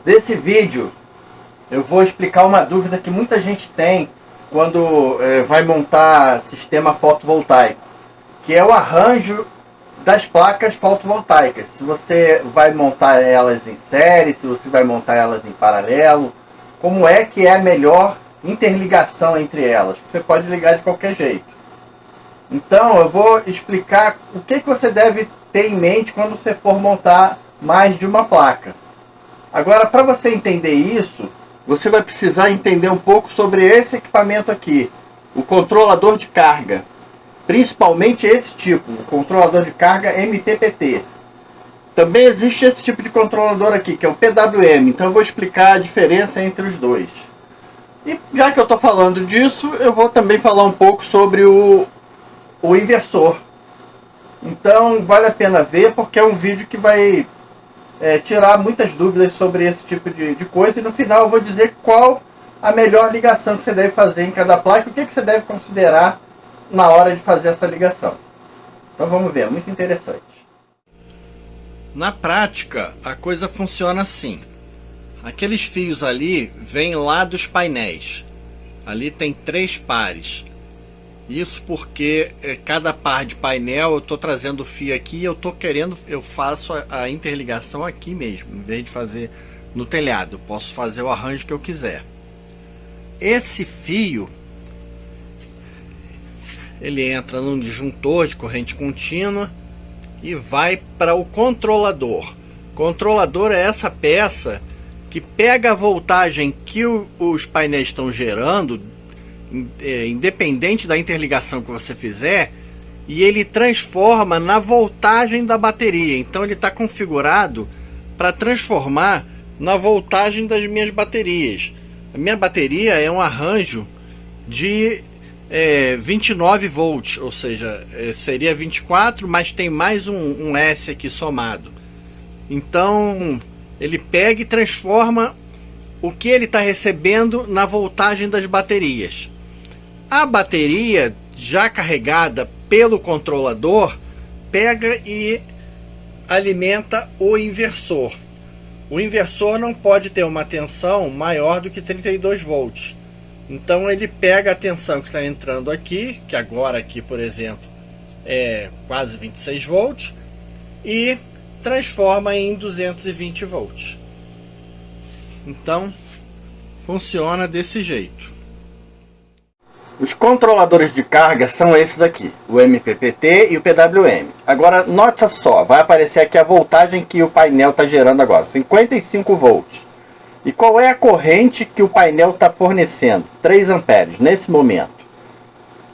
Nesse vídeo eu vou explicar uma dúvida que muita gente tem quando vai montar sistema fotovoltaico, que é o arranjo das placas fotovoltaicas. Se você vai montar elas em série, se você vai montar elas em paralelo, como é que é a melhor interligação entre elas? Você pode ligar de qualquer jeito. Então eu vou explicar o que você deve ter em mente quando você for montar mais de uma placa. Agora, para você entender isso, você vai precisar entender um pouco sobre esse equipamento aqui, o controlador de carga. Principalmente esse tipo, o controlador de carga MPPT. Também existe esse tipo de controlador aqui, que é o PWM. Então eu vou explicar a diferença entre os dois. E já que eu estou falando disso, eu vou também falar um pouco sobre o inversor. Então vale a pena ver, porque é um vídeo que vai tirar muitas dúvidas sobre esse tipo de coisa. E no final eu vou dizer qual a melhor ligação que você deve fazer em cada placa e o que você deve considerar na hora de fazer essa ligação. Então vamos ver, é muito interessante. Na prática, a coisa funciona assim. Aqueles fios ali vêm lá dos painéis. Ali tem 3 pares. Isso porque cada par de painel eu estou trazendo o fio aqui e eu faço a interligação aqui mesmo, em vez de fazer no telhado. Eu posso fazer o arranjo que eu quiser. Esse fio, ele entra num disjuntor de corrente contínua e vai para o controlador. Controlador é essa peça que pega a voltagem que os painéis estão gerando, independente da interligação que você fizer, e ele transforma na voltagem da bateria. Então ele está configurado para transformar na voltagem das minhas baterias. A minha bateria é um arranjo de 29 volts, ou seja, seria 24, mas tem mais um S aqui somado. Então ele pega e transforma o que ele está recebendo na voltagem das baterias. A bateria já carregada pelo controlador pega e alimenta o inversor. O inversor não pode ter uma tensão maior do que 32 volts. Então ele pega a tensão que está entrando aqui, que agora aqui, por exemplo, é quase 26 volts, e transforma em 220 volts. Então funciona desse jeito. Os controladores de carga são esses aqui, o MPPT e o PWM. Agora nota só, vai aparecer aqui a voltagem que o painel está gerando agora, 55 volts. E qual é a corrente que o painel está fornecendo? 3 amperes nesse momento.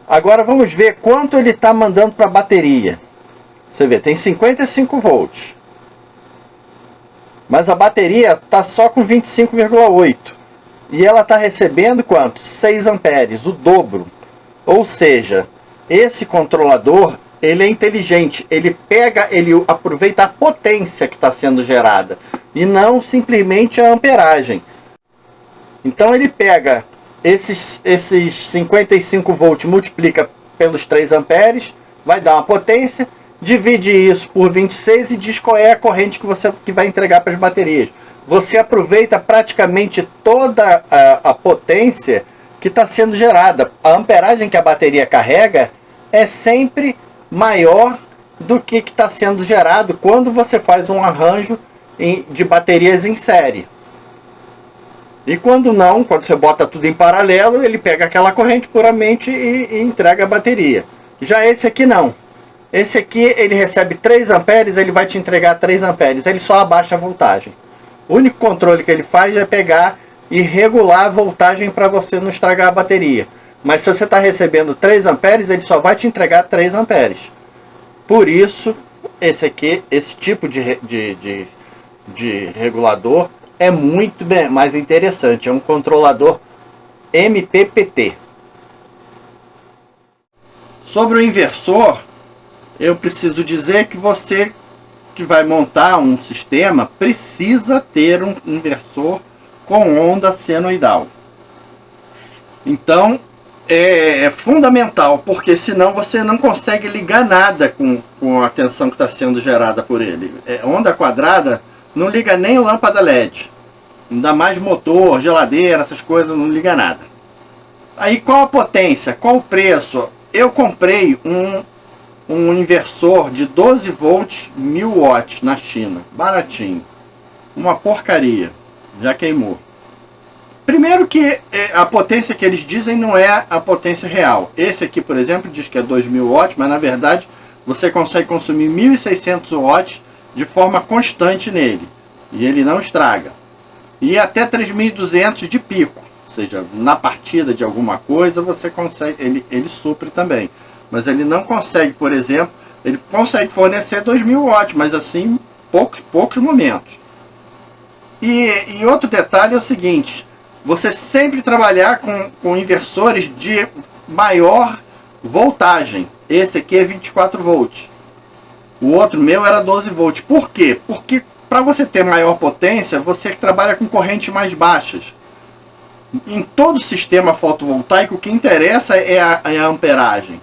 Agora vamos ver quanto ele está mandando para a bateria. Você vê, tem 55 volts. Mas a bateria está só com 25,8. E ela está recebendo quanto? 6 amperes, o dobro. Ou seja, esse controlador, ele é inteligente. Ele aproveita a potência que está sendo gerada e não simplesmente a amperagem. Então ele pega esses 55 volts, multiplica pelos 3 amperes, vai dar uma potência, divide isso por 26 e diz qual é a corrente que vai entregar para as baterias. Você aproveita praticamente toda a potência que está sendo gerada. A amperagem que a bateria carrega é sempre maior do que está sendo gerado quando você faz um arranjo de baterias em série. E quando não, quando você bota tudo em paralelo, ele pega aquela corrente puramente e entrega a bateria. Já esse aqui não. Esse aqui ele recebe 3 amperes, ele vai te entregar 3 amperes, ele só abaixa a voltagem. O único controle que ele faz é pegar e regular a voltagem para você não estragar a bateria. Mas se você está recebendo 3 amperes, ele só vai te entregar 3 amperes. Por isso, esse tipo de regulador é muito mais interessante. É um controlador MPPT. Sobre o inversor, eu preciso dizer que você que vai montar um sistema precisa ter um inversor com onda senoidal. Então é fundamental, porque senão você não consegue ligar nada com a tensão que está sendo gerada por ele. Onda quadrada não liga nem lâmpada LED. Ainda mais motor, geladeira, essas coisas, não liga nada. Aí qual a potência? Qual o preço? Eu comprei um inversor de 12 volts 1000 watts na China, baratinho. Uma porcaria, já queimou. Primeiro que a potência que eles dizem não é a potência real. Esse aqui, por exemplo, diz que é 2000 watts, mas na verdade você consegue consumir 1600 watts de forma constante nele. E ele não estraga. E até 3200 de pico. Ou seja, na partida de alguma coisa você consegue, ele supre também. Mas ele não consegue, por exemplo, ele consegue fornecer 2000 watts, mas assim, poucos momentos. E outro detalhe é o seguinte, você sempre trabalhar com inversores de maior voltagem. Esse aqui é 24 volts. O outro meu era 12 volts. Por quê? Porque para você ter maior potência, você trabalha com correntes mais baixas. Em todo sistema fotovoltaico, o que interessa é a amperagem.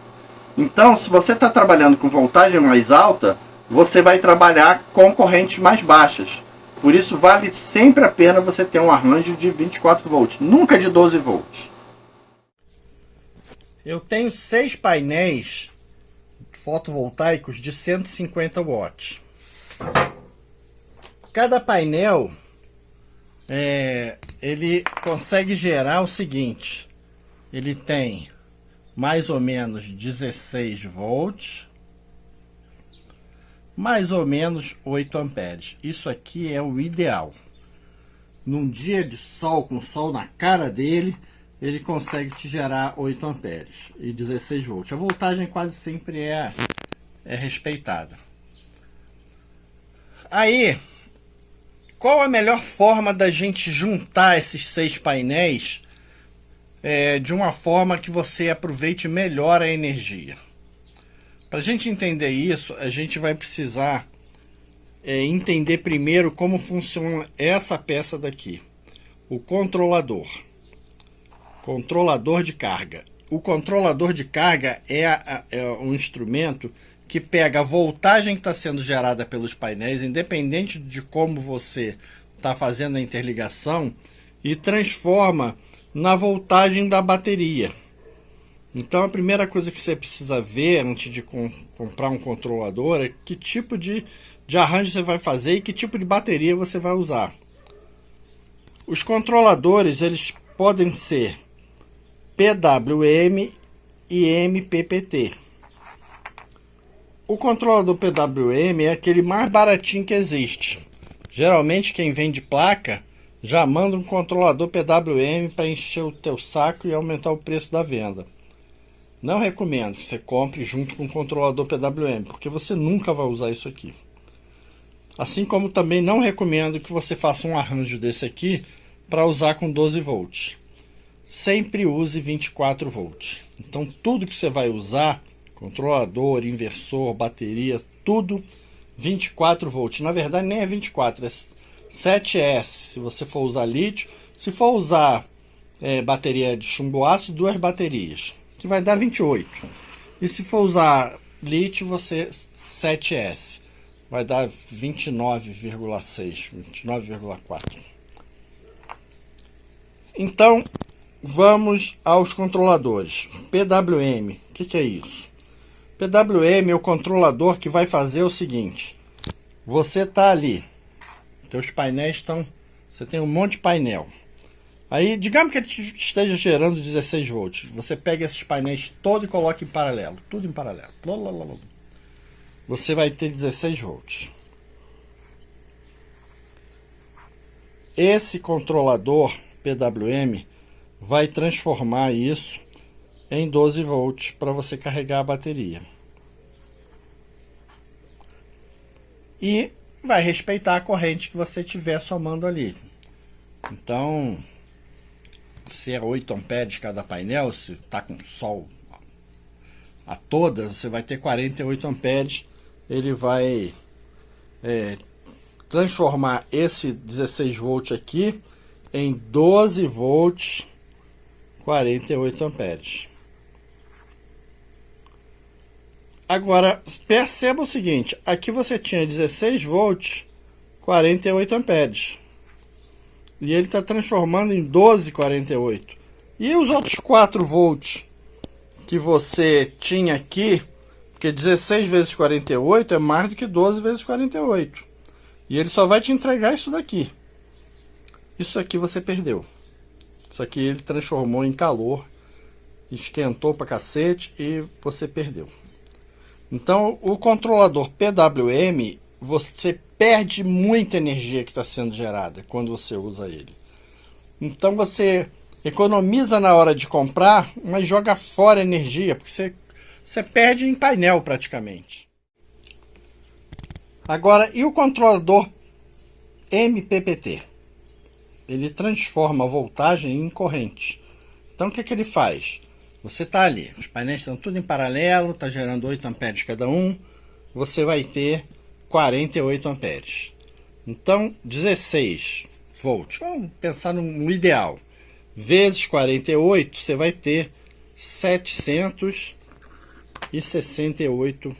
Então, se você está trabalhando com voltagem mais alta, você vai trabalhar com correntes mais baixas. Por isso, vale sempre a pena você ter um arranjo de 24 volts, nunca de 12 volts. Eu tenho 6 painéis fotovoltaicos de 150 watts. Cada painel ele consegue gerar o seguinte: ele tem mais ou menos 16 volts, mais ou menos 8 amperes. Isso aqui é o ideal. Num dia de sol, com sol na cara dele, ele consegue te gerar 8 amperes e 16 volts. A voltagem quase sempre é respeitada. Aí, qual a melhor forma da gente juntar esses 6 painéis de uma forma que você aproveite melhor a energia? Para a gente entender isso, a gente vai precisar entender primeiro como funciona essa peça daqui. O controlador. Controlador de carga. O controlador de carga é um instrumento que pega a voltagem que está sendo gerada pelos painéis, independente de como você está fazendo a interligação, e transforma na voltagem da bateria. Então a primeira coisa que você precisa ver antes de comprar um controlador é que tipo de arranjo você vai fazer e que tipo de bateria você vai usar. Os controladores, eles podem ser PWM e MPPT. O controlador PWM é aquele mais baratinho que existe. Geralmente quem vende placa já manda um controlador PWM para encher o teu saco e aumentar o preço da venda. Não recomendo que você compre junto com o controlador PWM, porque você nunca vai usar isso aqui. Assim como também não recomendo que você faça um arranjo desse aqui para usar com 12 volts. Sempre use 24 volts. Então tudo que você vai usar, controlador, inversor, bateria, tudo 24 volts. Na verdade nem é 24, é 7S se você for usar lítio. Se for usar bateria de chumbo ácido, 2 baterias, que vai dar 28. E se for usar lítio, você 7S, vai dar 29,6, 29,4. Então, vamos aos controladores. PWM, o que é isso? PWM é o controlador que vai fazer o seguinte: você está ali, teus painéis estão, você tem um monte de painel. Aí, digamos que ele esteja gerando 16 volts. Você pega esses painéis todos e coloca em paralelo, tudo em paralelo. Você vai ter 16 volts. Esse controlador PWM vai transformar isso em 12 volts para você carregar a bateria. E vai respeitar a corrente que você estiver somando ali. Então, se é 8 amperes cada painel, se está com sol a toda, você vai ter 48 amperes. Ele vai transformar esse 16 volts aqui em 12 volts 48 amperes. Agora perceba o seguinte: aqui você tinha 16 volts 48 amperes E ele está transformando em 12,48. E os outros 4 volts que você tinha aqui, porque 16 vezes 48 é mais do que 12 vezes 48. E ele só vai te entregar isso daqui. Isso aqui você perdeu. Isso aqui ele transformou em calor, esquentou pra cacete e você perdeu. Então o controlador PWM, você perde muita energia que está sendo gerada quando você usa ele. Então você economiza na hora de comprar, mas joga fora energia, porque você perde em painel praticamente. Agora, e o controlador MPPT? Ele transforma a voltagem em corrente. Então o que ele faz? Você está ali, os painéis estão tudo em paralelo, está gerando 8 amperes cada um, você vai ter 48 amperes. Então 16 volts, vamos pensar no ideal, vezes 48, você vai ter 768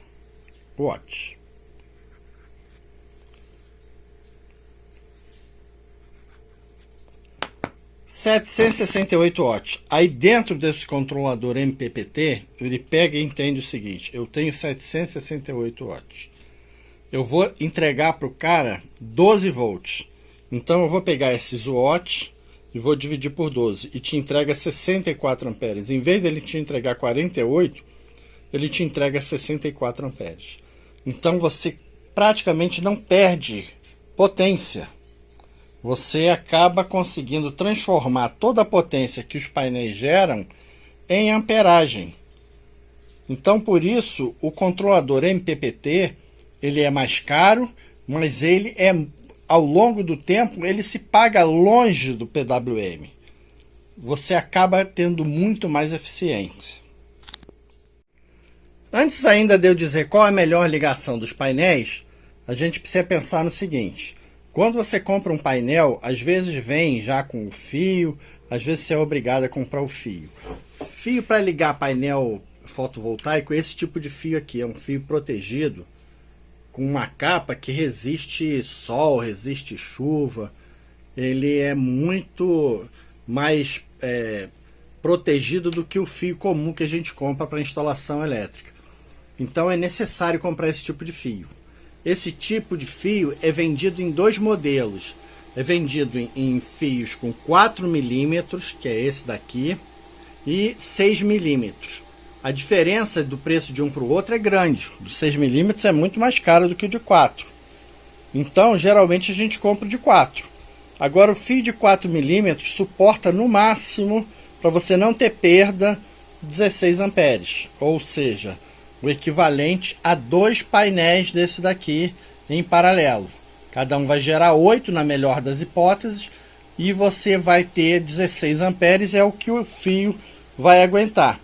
watts. 768 watts. Aí dentro desse controlador MPPT, ele pega e entende o seguinte: eu tenho 768 watts. Eu vou entregar para o cara 12 volts. Então eu vou pegar esses watts e vou dividir por 12 e te entrega 64 amperes. Em vez dele te entregar 48, ele te entrega 64 amperes. Então você praticamente não perde potência. Você acaba conseguindo transformar toda a potência que os painéis geram em amperagem. Então, por isso, o controlador MPPT, ele é mais caro, mas ele é, ao longo do tempo, ele se paga longe do PWM. Você acaba tendo muito mais eficiência. Antes ainda de eu dizer qual é a melhor ligação dos painéis, a gente precisa pensar no seguinte: quando você compra um painel, às vezes vem já com o fio, às vezes você é obrigado a comprar o fio. Fio para ligar painel fotovoltaico, esse tipo de fio aqui, é um fio protegido, com uma capa que resiste sol, resiste chuva. Ele é muito mais protegido do que o fio comum que a gente compra para instalação elétrica. Então é necessário comprar esse tipo de fio. Esse tipo de fio é vendido em 2 modelos. É vendido em fios com 4 milímetros, que é esse daqui, e 6 milímetros. A diferença do preço de um para o outro é grande. O de 6 milímetros é muito mais caro do que o de 4. Então, geralmente a gente compra o de 4. Agora, o fio de 4 milímetros suporta no máximo, para você não ter perda, 16 amperes. Ou seja, o equivalente a 2 painéis desse daqui em paralelo. Cada um vai gerar 8 na melhor das hipóteses e você vai ter 16 amperes, é o que o fio vai aguentar.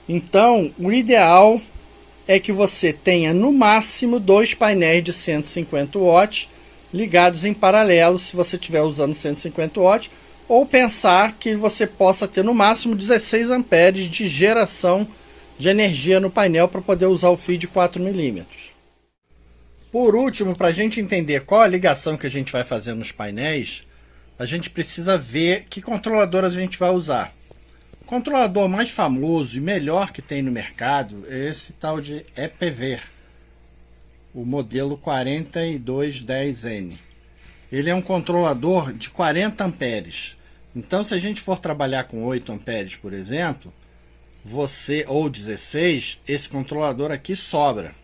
Então, o ideal é que você tenha no máximo 2 painéis de 150 watts ligados em paralelo, se você estiver usando 150 watts, ou pensar que você possa ter no máximo 16 amperes de geração de energia no painel para poder usar o fio de 4 milímetros. Por último, para a gente entender qual a ligação que a gente vai fazer nos painéis, a gente precisa ver que controlador a gente vai usar. O controlador mais famoso e melhor que tem no mercado é esse tal de EPV, o modelo 4210N. Ele é um controlador de 40 amperes. Então, se a gente for trabalhar com 8 amperes, por exemplo, ou 16, esse controlador aqui sobra.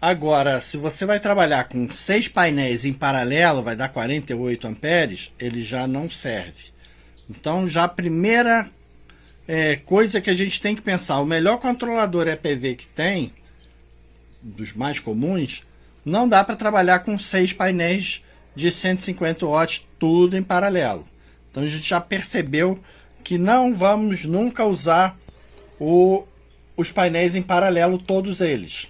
Agora, se você vai trabalhar com 6 painéis em paralelo, vai dar 48 amperes, ele já não serve. Então, já a primeira coisa que a gente tem que pensar, o melhor controlador EPV que tem, dos mais comuns, não dá para trabalhar com 6 painéis de 150 watts, tudo em paralelo. Então, a gente já percebeu que não vamos nunca usar os painéis em paralelo, todos eles.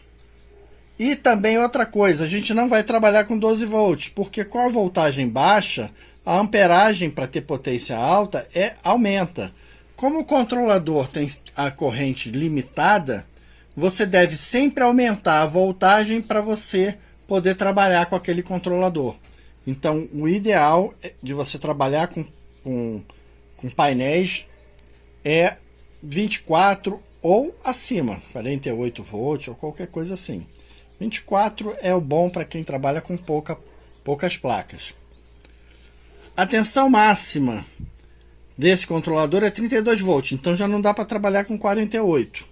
E também outra coisa, a gente não vai trabalhar com 12 volts, porque com a voltagem baixa, a amperagem para ter potência alta aumenta. Como o controlador tem a corrente limitada, você deve sempre aumentar a voltagem para você poder trabalhar com aquele controlador. Então, o ideal de você trabalhar com painéis é 24 ou acima, 48 volts ou qualquer coisa assim. 24 é o bom para quem trabalha com poucas placas. A tensão máxima desse controlador é 32 volts, então já não dá para trabalhar com 48.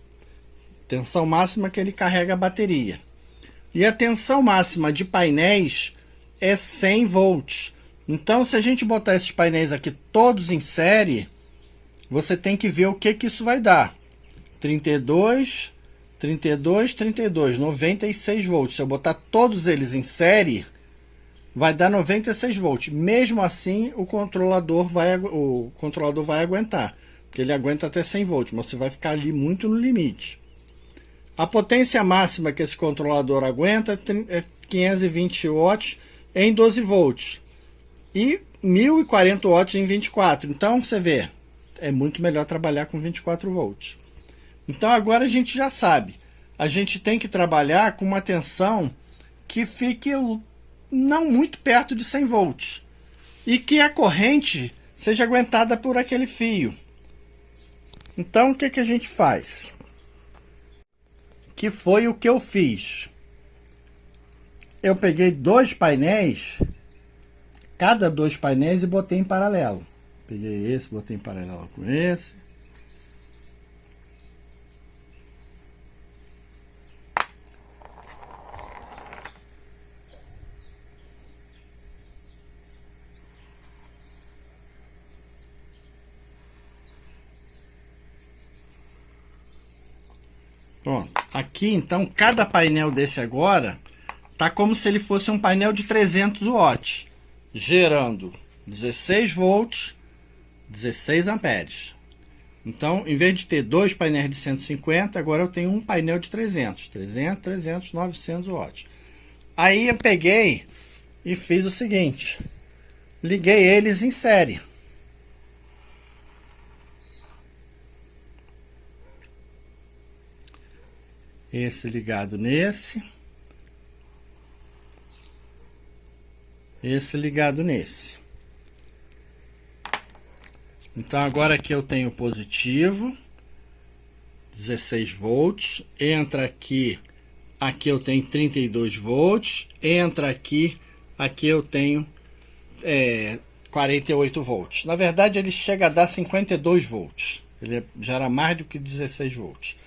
Tensão máxima que ele carrega a bateria. E a tensão máxima de painéis é 100 volts. Então, se a gente botar esses painéis aqui todos em série, você tem que ver o que isso vai dar. 32, 32, 32, 96 volts. Se eu botar todos eles em série, vai dar 96 volts. Mesmo assim, o controlador vai aguentar, porque ele aguenta até 100 volts, mas você vai ficar ali muito no limite. A potência máxima que esse controlador aguenta é 520 watts em 12 volts e 1040 watts em 24. Então, você vê, é muito melhor trabalhar com 24 volts. Então, agora a gente já sabe. A gente tem que trabalhar com uma tensão que fique não muito perto de 100 volts e que a corrente seja aguentada por aquele fio. Então, o que a gente faz? Que foi o que eu fiz. Eu peguei dois painéis, cada dois painéis, e botei em paralelo. Peguei esse, botei em paralelo com esse. Pronto. Aqui, então, cada painel desse agora tá como se ele fosse um painel de 300 watts, gerando 16 volts, 16 amperes. Então, em vez de ter dois painéis de 150, agora eu tenho um painel de 300, 900 watts. Aí eu peguei e fiz o seguinte, liguei eles em série. Esse ligado nesse. Esse ligado nesse. Então agora aqui eu tenho positivo, 16 volts. Entra aqui, aqui eu tenho 32 volts. Entra aqui, aqui eu tenho 48 volts. Na verdade ele chega a dar 52 volts. Ele gera mais do que 16 volts.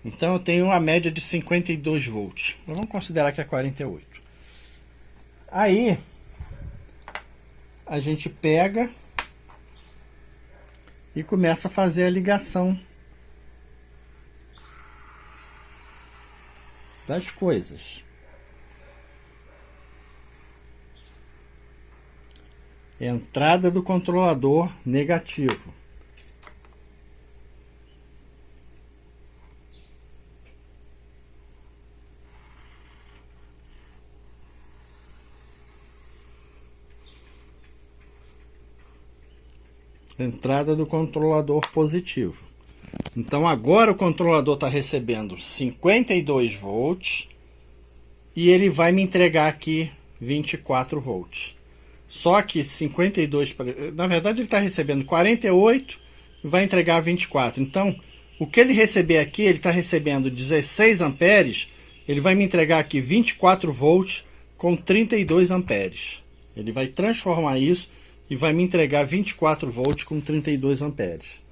Então eu tenho uma média de 52 volts. Vamos considerar que é 48. Aí a gente pega e começa a fazer a ligação das coisas. Entrada do controlador negativo. Entrada do controlador positivo. Então agora o controlador está recebendo 52 volts e ele vai me entregar aqui 24 volts. Só que 52, na verdade ele está recebendo 48 e vai entregar 24. Então o que ele receber aqui, ele está recebendo 16 amperes, ele vai me entregar aqui 24 volts com 32 amperes. Ele vai transformar isso e vai me entregar 24 volts com 32 amperes.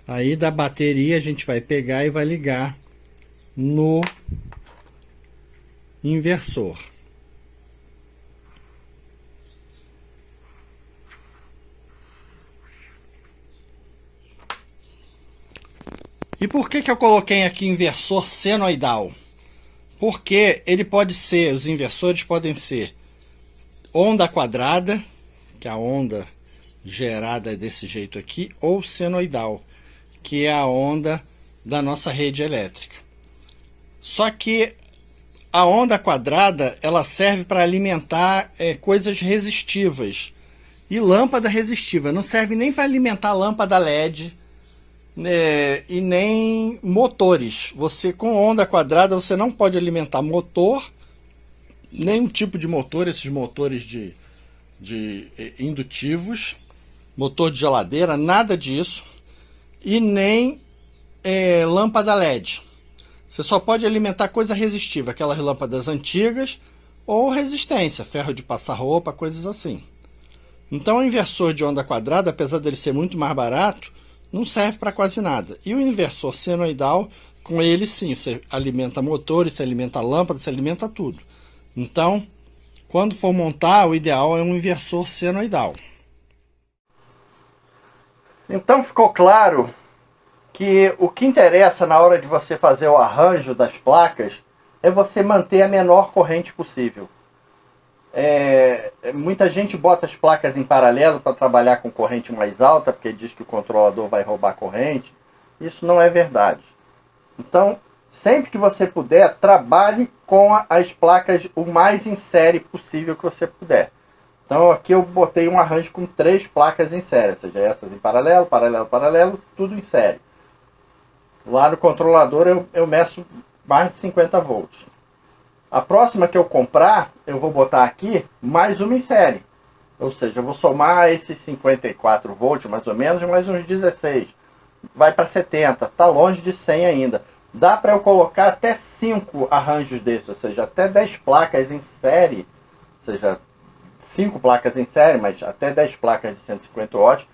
Aí da bateria a gente vai pegar e vai ligar no inversor. E por que eu coloquei aqui inversor senoidal? Porque ele pode ser, os inversores podem ser onda quadrada, que é a onda gerada desse jeito aqui, ou senoidal, que é a onda da nossa rede elétrica. Só que a onda quadrada, ela serve para alimentar coisas resistivas. E lâmpada resistiva. Não serve nem para alimentar lâmpada LED, né, e nem motores. Você, com onda quadrada, você não pode alimentar motor, nenhum tipo de motor, esses motores de indutivos, motor de geladeira, nada disso. E nem lâmpada LED. Você só pode alimentar coisa resistiva, aquelas lâmpadas antigas ou resistência, ferro de passar roupa, coisas assim. Então o inversor de onda quadrada, apesar dele ser muito mais barato, não serve para quase nada. E o inversor senoidal, com ele sim, você alimenta motores, você alimenta lâmpada, você alimenta tudo. Então, quando for montar, o ideal é um inversor senoidal. Então ficou claro que o que interessa na hora de você fazer o arranjo das placas é você manter a menor corrente possível. Muita gente bota as placas em paralelo para trabalhar com corrente mais alta, porque diz que o controlador vai roubar corrente. Isso não é verdade. Então, sempre que você puder, trabalhe com as placas o mais em série possível que você puder. Então aqui eu botei um arranjo com 3 placas em série, ou seja, essas em paralelo, paralelo, paralelo, tudo em série. Lá no controlador eu meço mais de 50 volts. A próxima que eu comprar, eu vou botar aqui mais uma em série. Ou seja, eu vou somar esses 54 volts mais ou menos, mais uns 16. Vai para 70, está longe de 100 ainda. Dá para eu colocar até 5 arranjos desses, ou seja, até 10 placas em série. Ou seja, 5 placas em série, mas até 10 placas de 150 watts.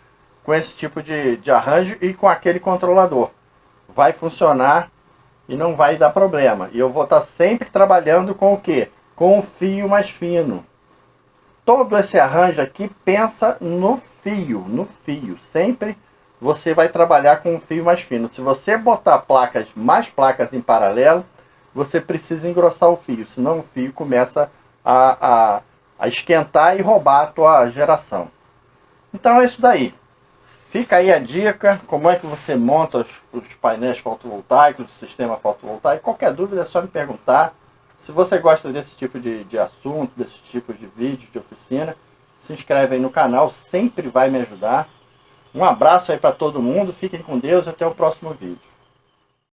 Com esse tipo de arranjo e com aquele controlador. Vai funcionar e não vai dar problema. E eu vou estar sempre trabalhando com o quê? Com o fio mais fino. Todo esse arranjo aqui pensa no fio, Sempre você vai trabalhar com um fio mais fino. Se você botar mais placas em paralelo, você precisa engrossar o fio, senão o fio começa a esquentar e roubar a tua geração. Então é isso daí. Fica aí a dica, como é que você monta os painéis fotovoltaicos, o sistema fotovoltaico. Qualquer dúvida é só me perguntar. Se você gosta desse tipo de assunto, desse tipo de vídeos, de oficina, se inscreve aí no canal, sempre vai me ajudar. Um abraço aí para todo mundo, fiquem com Deus e até o próximo vídeo.